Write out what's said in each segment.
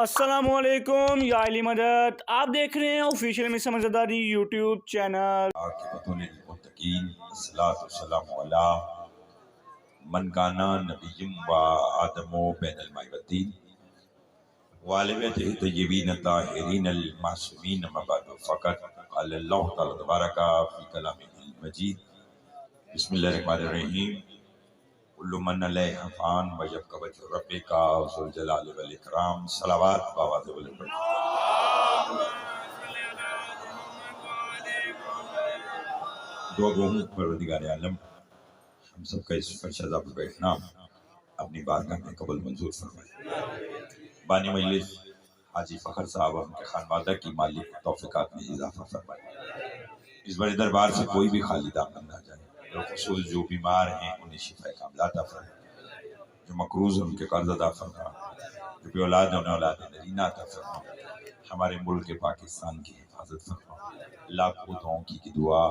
السلام علیکم یا علی مدد، آپ دیکھ رہے ہیں آفیشیل مس سمجھداری یوٹیوب چینل۔ عاقبۃ للمتقین الصلاۃ والسلام علی من کان نبی و آدم بین الماء والطین وآل بیتہ الطیبین الطاہرین المعصومین اما بعد فقط قال اللہ تعالی تبارک فی کلامہ المجید بسم اللہ الرحمن الرحیم کل من علیہا فان ویبقی وجہ ربک ذو الجلال والاکرام صلوات باوات والبرکات۔ دعا گو ہوں پروردگار عالم ہم سب کا اس فرشادہ پر بیٹھنا اپنی بارگاہ میں قبول منظور فرمائے۔ بانی مجلس حاجی فخر صاحب اور ان کے خانوادہ کی مالی توفیقات میں اضافہ فرمائے۔ اس بڑے دربار سے کوئی بھی خالی دامن نہ جائے۔ بالخصوص جو بیمار ہیں انہیں شفا کاملہ عطا فرمائے، جو مقروض ہیں ان کے قرض ادا فرمائے، جو بے اولاد ہیں انہیں اولاد نرینہ عطا فرمائے۔ ہمارے ملک پاکستان کی حفاظت فرمائے۔ لاکھوں دعاؤں کی دعا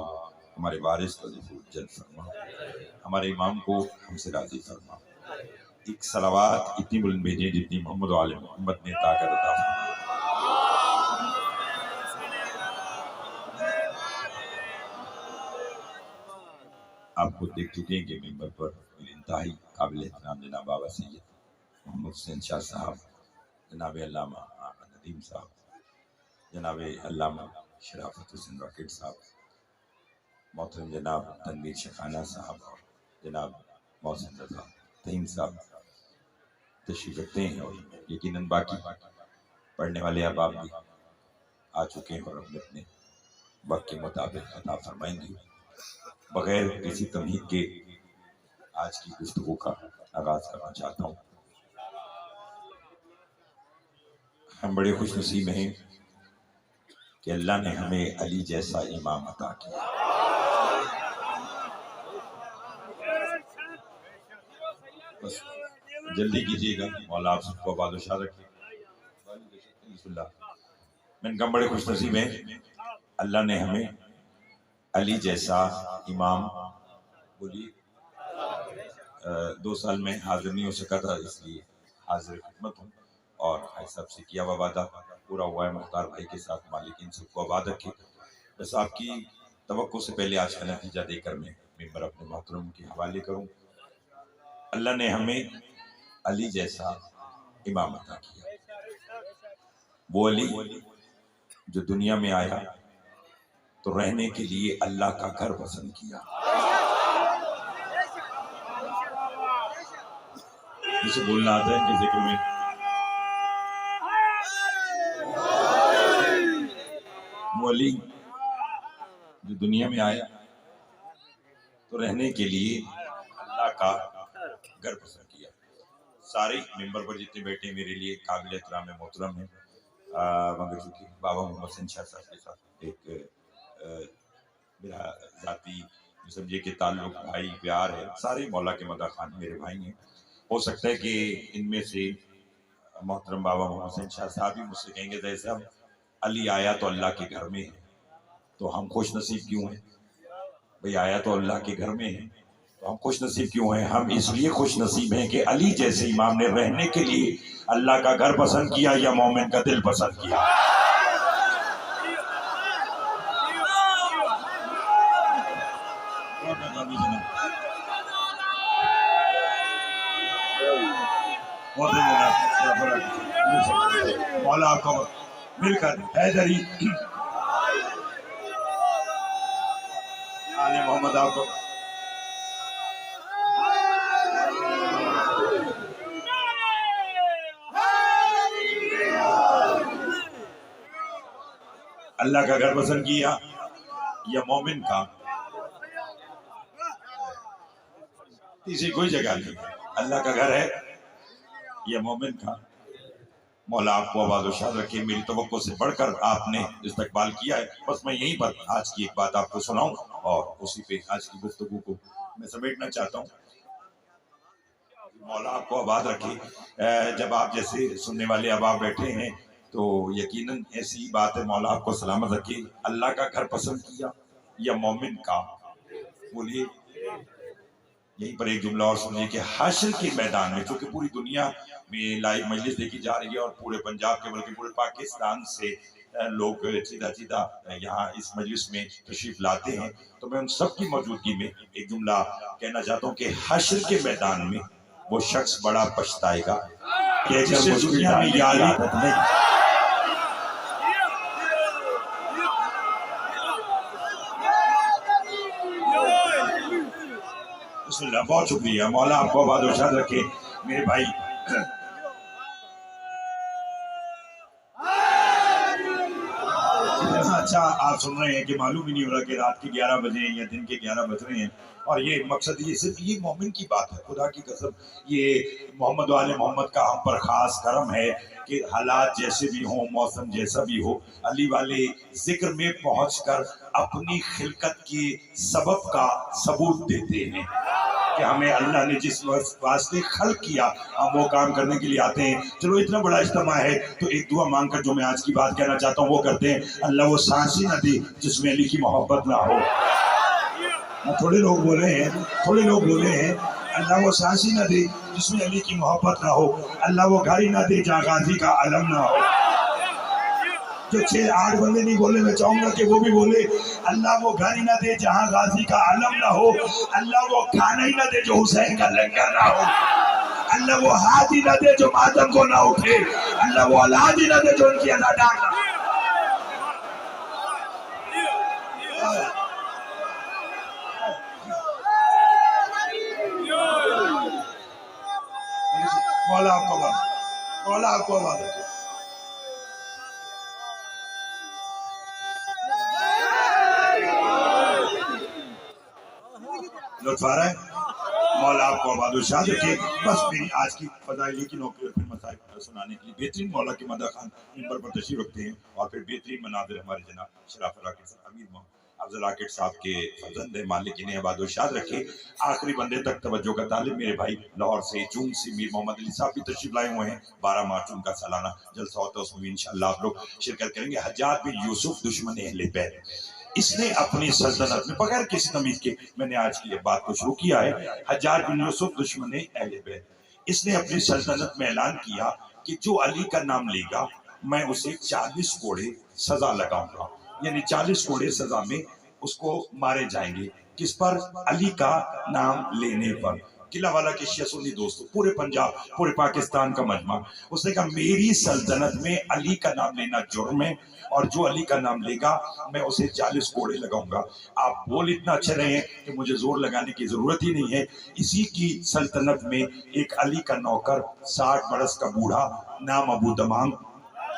ہمارے وارث کا ظہور جلد فرما، ہمارے امام کو ہم سے راضی فرما۔ ایک صلوات اتنی بلند بھیجیں جتنی محمد و آل محمد نے طاقت عطا فرما۔ آپ خود دیکھ چکے ہیں کہ ممبر پر انتہائی قابل احترام جناب بابا سید محمد حسین شاہ صاحب، جناب علامہ احمد ندیم صاحب، جناب علامہ شرافت حسین راکٹ صاحب، محترم جناب تنویر شیخانہ صاحب اور جناب محسن رضا تہیم صاحب تشریف رکھتے ہیں، اور یقیناً باقی پڑھنے والے احباب بھی آ چکے ہیں اور اپنے اپنے وقت کے مطابق عطا فرمائیں گے۔ بغیر کسی تمہید کے آج کی گفتگو کا آغاز کرنا چاہتا ہوں۔ ہم بڑے خوش نصیب ہیں کہ اللہ نے ہمیں علی جیسا امام عطا کیا۔ بس جلدی کیجیے گا، مولا آپ سب کو آباد و شاد رکھے۔ بسم اللہ۔ میں کہا بڑے خوش نصیب ہیں اللہ نے ہمیں علی جیسا امام، بولیے 2 سال میں حاضر نہیں ہو سکا تھا، اس لیے حاضر خدمت ہوں، اور بھائی صاحب سے کیا ہوا وعدہ پورا ہوا ہے مختار بھائی کے ساتھ، مالکین سب کو آباد رکھے۔ بس آپ کی توقع سے پہلے آج کا نتیجہ دے کر میں ممبر اپنے محترم کے حوالے کروں۔ اللہ نے ہمیں علی جیسا امام عطا کیا۔ وہ علی جو دنیا میں آیا تو رہنے کے لیے اللہ کا گھر پسند کیا۔ اسے بولنا آتا ہے کہ ذکر میں وہ علی جو دنیا میں آیا تو رہنے کے لیے اللہ کا گھر پسند کیا۔ سارے ممبر پر جتنے بیٹھے ہیں میرے لیے قابل احترام محترم ہیں، مگر چونکہ بابا محمد حسین شاہ صاحب کے ساتھ ایک میرا ذاتی سمجھے کہ تعلق بھائی پیار ہے، سارے مولا کے مدح خان میرے بھائی ہیں۔ ہو سکتا ہے کہ ان میں سے محترم بابا محمد حسین شاہ صاحب بھی مجھ سے کہیں گے جیسے ہم علی آیا تو اللہ کے گھر میں ہے تو ہم خوش نصیب کیوں ہیں؟ بھئی آیا تو اللہ کے گھر میں ہے تو ہم خوش نصیب کیوں ہیں؟ ہم اس لیے خوش نصیب ہیں کہ علی جیسے امام نے رہنے کے لیے اللہ کا گھر پسند کیا یا مومن کا دل پسند کیا۔ مولا آپ کو مل کر حیدری آل محمد آپ کو اللہ کا گھر پسند کیا یا مومن کا؟ تیسری کوئی جگہ نہیں، اللہ کا گھر ہے یا مومن کا؟ مولا آپ کو آباد و شاد رکھے۔ میری توقع سے بڑھ کر آپ نے استقبال کیا ہے، بس میں یہیں پر آج کی ایک بات آپ کو سناؤں اور اسی پہ آج کی گفتگو کو میں سمیٹنا چاہتا ہوں۔ مولا آپ کو آباد رکھے۔ جب آپ جیسے سننے والے احباب بیٹھے ہیں تو یقیناً ایسی بات ہے، مولا آپ کو سلامت رکھے۔ اللہ کا گھر پسند کیا یا مومن کا؟ بولیے یہیں پر ایک جملہ اور سنیے کہ حشر کے میدان میں، چونکہ پوری دنیا میں لائیو مجلس دیکھی جا رہی ہے اور پورے پنجاب کے بلکہ پورے پاکستان سے لوگ سیدھا یہاں اس مجلس میں تشریف لاتے ہیں، تو میں ان سب کی موجودگی میں ایک جملہ کہنا چاہتا ہوں کہ حشر کے میدان میں وہ شخص بڑا پچھتائے گا کہ جسے دنیا میں یاری عادت نہیں۔ بسم اللہ، بہت شکریہ مولا، آپ کو آباد و شاد رکھے میرے بھائی۔ اچھا آپ سن رہے ہیں کہ معلوم ہی نہیں ہو رہا کہ رات کے 11 بجے یا دن کے 11 بج رہے ہیں، اور یہ مقصد یہ صرف یہ مومن کی بات ہے، خدا کی قسم یہ محمد والے محمد کا ہم پر خاص کرم ہے کہ حالات جیسے بھی ہوں، موسم جیسا بھی ہو، علی والے ذکر میں پہنچ کر اپنی خلقت کے سبب کا ثبوت دیتے ہیں کہ ہمیں اللہ نے جس واسطے خلق کیا ہم وہ کام کرنے کے لیے آتے ہیں۔ چلو اتنا بڑا اجتماع ہے تو ایک دعا مانگ کر جو میں آج کی بات کہنا چاہتا ہوں وہ کرتے ہیں۔ اللہ وہ سانس ہی نہ دے جس میں علی کی محبت نہ ہو۔ تھوڑے لوگ بولے ہیں اللہ وہ سانس ہی نہ دے جس میں علی کی محبت نہ ہو، اللہ وہ گاڑی نہ دے جہاں غازی کا علم نہ ہو۔ جو 6-8 بندے نہیں بولے، میں چاہوں گا کہ وہ بھی بولے، اللہ وہ گھر ہی نہ دے جہاں غازی کا علم نہ ہو، اللہ وہ کھانا ہی نہ دے جو حسین کا لنگر نہ ہو، اللہ وہ ہاتھ ہی نہ دے جو ماتم کو نہ اٹھے، اللہ وہ اولاد ہی نہ دے جو ان کی اداکار نہ ہو۔ مولا آپ کو آباد رکھے۔ لطف آ رہا ہے؟ مولا آپ کو آباد و شاد رکھے۔ بس میری آج کی فضائل کی نوکری اور پھر مسائل سنانے کے لیے بہترین مولا کے مدح خان ممبر پر تشریف رکھتے ہیں، اور پھر بہترین مناظر ہمارے جناب شرافت راکٹ صاحب، امیر محمد افضل راکٹ صاحب کے فرزند مالک انہیں آباد و شاد رکھے۔ آخری بندے تک توجہ کا طالب میرے بھائی لاہور سے جون سے میر محمد علی صاحب بھی تشریف لائے ہوئے ہیں۔ 12 مارچ ان کا سالانہ جلسہ ہوتا ہے، اس میں بھی انشاءاللہ آپ لوگ شرکت کریں گے۔ حجاج بن یوسف دشمن اہل بیت، اس نے اپنی سلطنت میں بغیر کسی تمیز کے، میں نے آج کی یہ بات کو شروع کیا ہے، حجاج بن یوسف دشمن اہل بیت، اس نے اپنی سلطنت میں اعلان کیا کہ جو علی کا نام لے گا میں اسے 40 کوڑے سزا لگاؤں گا، یعنی 40 کوڑے سزا میں اس کو مارے جائیں گے۔ کس پر؟ علی کا نام لینے پر۔ قلعہ والا کے شیعہ سنی دوستوں، پورے پنجاب پورے پاکستان کا مجمع، اس نے کہا میری سلطنت میں علی کا نام لینا جرم ہے، اور جو علی کا نام لے گا میں اسے 40 کوڑے لگاؤں گا۔ آپ بول اتنا اچھے رہے ہیں کہ مجھے زور لگانے کی ضرورت ہی نہیں ہے۔ اسی کی سلطنت میں ایک علی کا نوکر 60 برس کا بوڑھا نام ابو دمام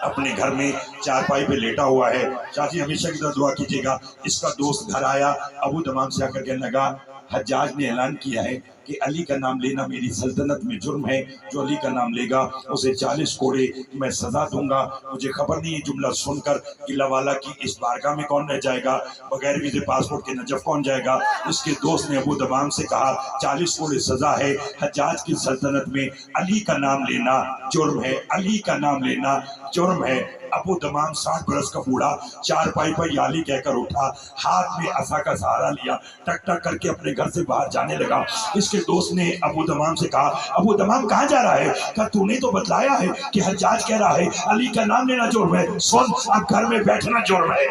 اپنے گھر میں چارپائی پہ لیٹا ہوا ہے۔ چاچی ہمیشہ کی طرح دعا کیجیے گا۔ اس کا دوست گھر آیا، ابو دمام سے آ کر کہنے لگا حجاج نے اعلان کیا ہے کہ علی کا نام لینا میری سلطنت میں جرم ہے، جو علی کا نام لے گا اسے 40 کوڑے میں سزا دوں گا۔ مجھے خبر نہیں، یہ جملہ سن کر قلعہ والا کی اس بارگاہ میں کون رہ جائے گا، بغیر ویزے پاسپورٹ کے نجف کون جائے گا۔ اس کے دوست نے ابو دمام سے کہا 40 کوڑے سزا ہے، حجاج کی سلطنت میں علی کا نام لینا جرم ہے، علی کا نام لینا جرم ہے۔ ابو دمام 60 برس کا بوڑھا چارپائی پر یا علی کہہ کر اٹھا، ہاتھ میں عصا کا سہارا لیا، ٹک ٹک کر کے اپنے گھر سے باہر جانے لگا۔ اس کے دوست نے ابو دمام سے کہا ابو دمام کہاں جا رہا ہے؟ کہا تو نے تو بتلایا ہے کہ حجاج کہہ رہا ہے علی کا نام لینا جرم ہے، سن اب گھر میں بیٹھنا جرم ہے۔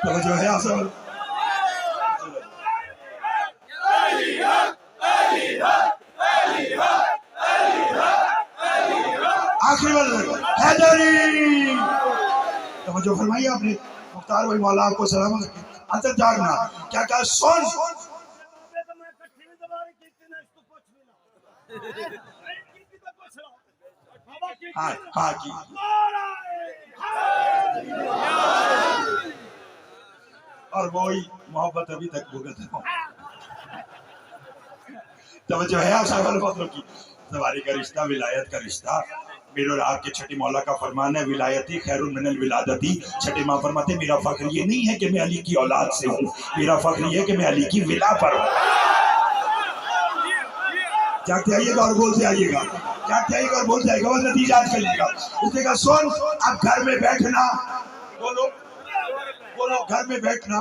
توجہ ہے آپ سب؟ آخری بار حیدری توجہ فرمائی آپ نے۔ مختار بھائی مولا آپ کو سلامت رکھے۔ اندر جاگنا کیا کہا؟ سن ہاں کی اور وہی محبت ابھی تک بھگت ہے۔ توجہ ہے آپ صاحب الفاظوں کی؟ سواری کا رشتہ، ولایت کا رشتہ، میرے اور آپ کے چھٹی مولا کا فرمان ہے ولایتی خیر من الولادتی۔ چھٹی ماں فرماتے میرا فخر یہ نہیں ہے کہ میں علی کی اولاد سے ہوں، میرا فخر یہ ہے کہ میں علی کی ولا پر ہوں۔ جاگتے آئیے گا اور بولتے آئیے گا۔ جائے گا اور بول جائے گا، وہ نتیجہ آج کر لے گا. اس نے کہا سن اب گھر میں بیٹھنا، بولو بولو گھر میں بیٹھنا.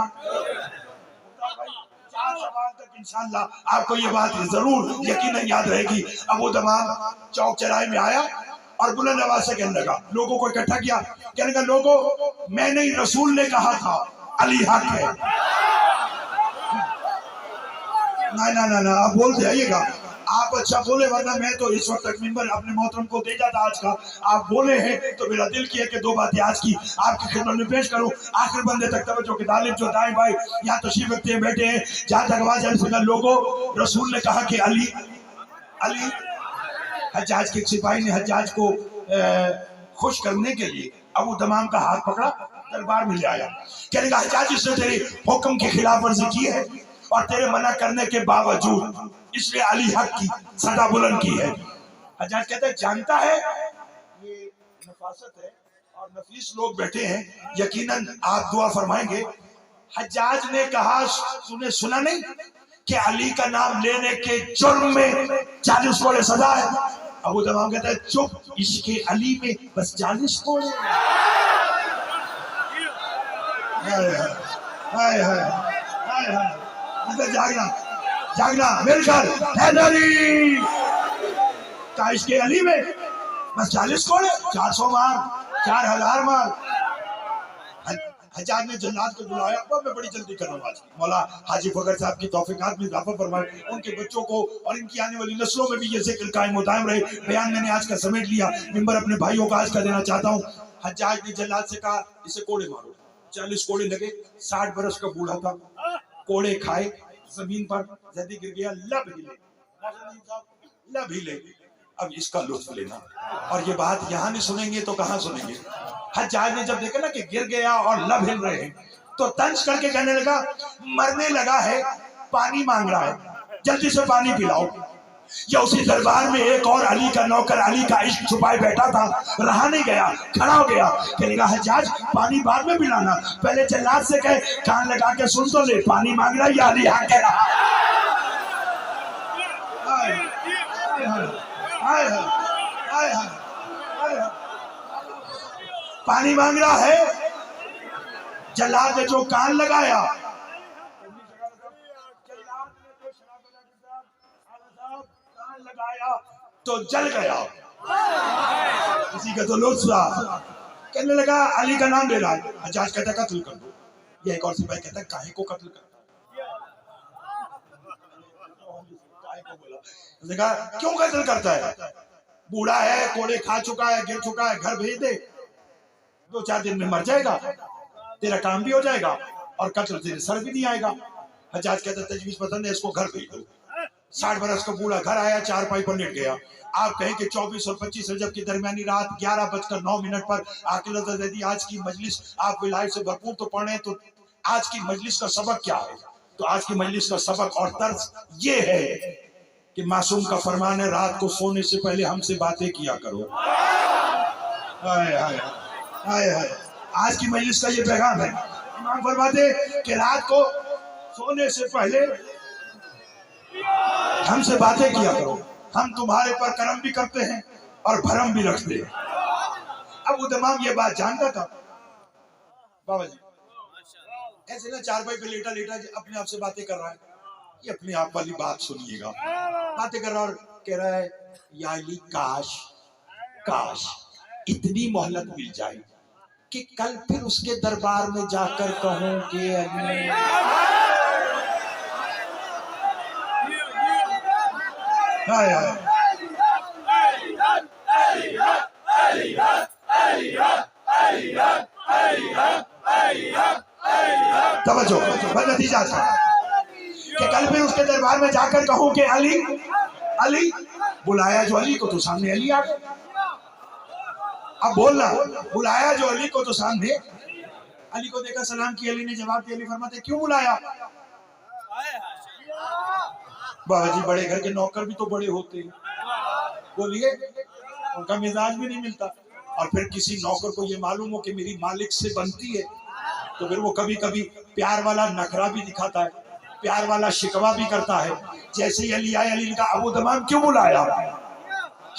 4 سوال تک انشاءاللہ آپ کو یہ بات ضرور یقیناً یاد رہے گی. ابو دمام چوک چراہے میں آیا اور بلند آواز سے کہنے لگا، لوگوں کو اکٹھا کیا، کہنے لگا لوگوں میں نہیں، رسول نے کہا تھا علی حق ہے. نہ آپ بولتے آئیے گا، آپ اچھا بولے، ورنہ میں تو اس وقت تک ممبر اپنے محترم کو دے جاتا آج کا. آپ بولے ہیں تو میرا دل کیا کہ 2 باتیں آج کی آپ کی خدمت میں پیش کروں. آخر بندے تک توجہ کے طالب جو دائیں بھائی یہاں تشریف رکھتے ہیں بیٹھے ہیں، جہاں تک آواز آئی سنا، لوگوں رسول نے کہا کہ علی حجاج کے ایک سپاہی نے حجاج کو خوش کرنے کے لیے ابو دمام کا ہاتھ پکڑا، دربار میں لے آیا. کہنے لگا حجاج اس نے تیرے حکم کی خلاف ورزی کی ہے اور تیرے منع کرنے کے باوجود اس نے علی حق کی صدا بلند کی ہے. حجاج کہتا ہے جانتا ہے یہ نفاست ہے اور نفیس لوگ بیٹھے ہیں، یقیناً آپ دعا فرمائیں گے. حجاج نے کہا تو نے سنا نہیں کہ علی کا نام لینے کے جرم میں 40 کوڑے سزا ہے. ابو دمام کہتا ہے چپ، عشق علی میں بس 40 کوڑے. جاگنا مل کر حیدری کا عشق علی میں بس 40 کوڑے، 400 مار، 4000 مار. حجاج نے جلاد کو بلایا. اب میں بڑی جلدی کر رہا ہوں آج. مولا حاجی فخر صاحب کی توفیقات میں اضافہ فرمائے، ان کے بچوں کو اور ان کی آنے والی نسلوں میں بھی یہ ذکر قائم و دائم رہے. بیان میں نے آج کا سمیٹ لیا، ممبر اپنے بھائیوں کا آج کا دینا چاہتا ہوں. حجاج نے جلاد سے کہا اسے کوڑے مارو. 40 کوڑے لگے. 60 برس کا بوڑھا تھا، کوڑے کھائے، زمین پر زدی گر گیا، لب ہی لے. اب اس کا لطف لینا، اور یہ بات یہاں نہیں سنیں گے تو کہاں سنیں گے. حجاج نے جب دیکھا نا کہ گر گیا اور لب ہل رہے ہیں تو طنز کر کے کہنے لگا مرنے لگا ہے، پانی مانگ رہا ہے، جلدی سے پانی پلاؤ. یا اسی دربار میں ایک اور علی کا نوکر علی کا عشق چھپائے بیٹھا تھا، رہا نہیں گیا، کھڑا ہو گیا. کہنے لگا حجاج پانی بعد میں پلانا، پہلے جلاد سے کہے کان لگا کے سن تو لے، پانی مانگ رہا یا علی حق کہہ رہا. پانی مانگ رہا ہے. جلاد نے جو کان لگایا، تو جل گیا. کسی کا تو لطف تھا. کہنے لگا علی کا نام لے رہا ہے. حجاج کہتا ہے قتل کر دو. یہ ایک اور سپاہی کہتا ہے کاہے کو قتل کرتا. کیوں قتل کرتا ہے؟ بوڑھا ہے، کوڑے کھا چکا ہے، گر چکا ہے، گھر بھیج دے، 2-4 دن میں مر جائے گا، تیرا کام بھی ہو جائے گا اور قتل تیرے سر بھی نہیں آئے گا. حجاج کہتا ہے تجویز پسند ہے، اس کو گھر بھیج دو. 60 برس کا بوڑھا گھر آیا، 4 پائی پر لیٹ گیا. آپ کہیں کہ 24 اور 25 رجب کی درمیانی رات 11:09 پر عاقل زیدی آج کی مجلس آپ ولایت سے بھرپور تو پڑھیں، تو آج کی مجلس کا سبق کیا ہے؟ تو آج کی مجلس کا سبق اور طرز یہ ہے کہ معصوم کا فرمان ہے رات کو سونے سے پہلے ہم سے باتیں کیا کرو. آج کی مجلس کا یہ پیغام ہے. امام فرماتے کہ رات کو سونے سے پہلے ہم سے باتیں کیا کرو، ہم تمہارے پر کرم بھی کرتے ہیں اور بھرم بھی رکھتے ہیں. اب وہ تمام یہ بات جانتا تھا. بابا جی ایسے نا 4 پہ لیٹا اپنے آپ سے باتیں کر رہا ہے. یہ اپنے آپ والی بات سنیے گا. باتیں کر رہا اور کہہ رہا ہے یا علی کاش اتنی مہلت مل جائے کہ کل پھر اس کے دربار میں جا کر کہوں کہ علی توجہ نتیجہ تھا کہ کل پھر اس کے دربار میں جا کر کہوں کہ علی بلایا جو علی کو تو سامنے علی آ گئے. اب بولنا بلایا جو علی کو تو سامنے علی کو دیکھا، سلام کی، علی نے جواب دیا. علی فرماتے کیوں بلایا؟ بابا جی بڑے گھر کے نوکر بھی تو بڑے ہوتے ہیں، بولیے ان کا مزاج بھی نہیں ملتا. اور پھر کسی نوکر کو یہ معلوم ہو کہ میری مالک سے بنتی ہے تو پھر وہ کبھی کبھی پیار والا نخرا بھی دکھاتا ہے، پیار والا شکوہ بھی کرتا ہے. جیسے ہی علی آئے، علی نے کہا ابو دمام کیوں بلایا؟